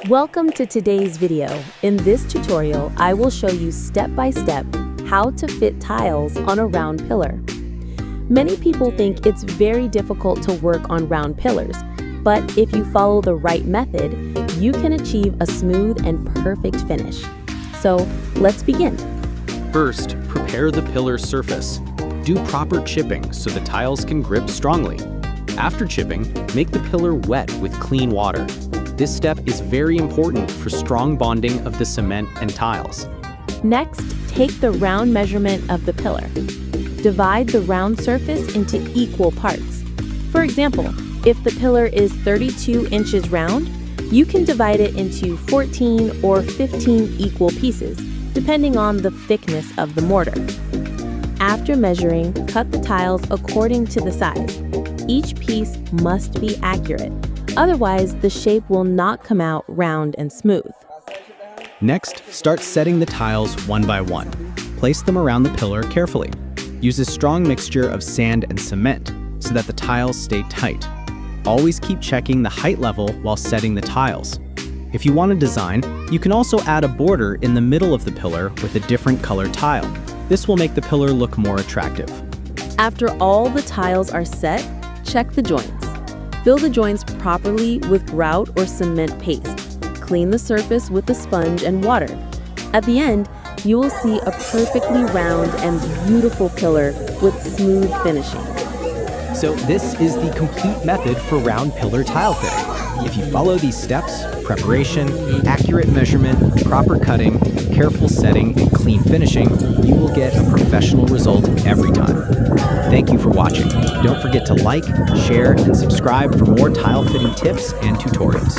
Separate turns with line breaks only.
Welcome to today's video. In this tutorial, I will show you step by step how to fit tiles on a round pillar. Many people think it's very difficult to work on round pillars, but if you follow the right method, you can achieve a smooth and perfect finish. So let's begin.
First, prepare the pillar surface. Do proper chipping so the tiles can grip strongly. After chipping, make the pillar wet with clean water. This step is very important for strong bonding of the cement and tiles.
Next, take the round measurement of the pillar. Divide the round surface into equal parts. For example, if the pillar is 32 inches round, you can divide it into 14 or 15 equal pieces, depending on the thickness of the mortar. After measuring, cut the tiles according to the size. Each piece must be accurate. Otherwise, the shape will not come out round and smooth.
Next, start setting the tiles one by one. Place them around the pillar carefully. Use a strong mixture of sand and cement so that the tiles stay tight. Always keep checking the height level while setting the tiles. If you want to design, you can also add a border in the middle of the pillar with a different color tile. This will make the pillar look more attractive.
After all the tiles are set, check the joints. Fill the joints properly with grout or cement paste. Clean the surface with a sponge and water. At the end, you will see a perfectly round and beautiful pillar with smooth finishing.
So this is the complete method for round pillar tile fitting. If you follow these steps, preparation, accurate measurement, proper cutting, careful setting, and clean finishing, you will get a professional result every time. Thank you for watching. Don't forget to like, share, and subscribe for more tile fitting tips and tutorials.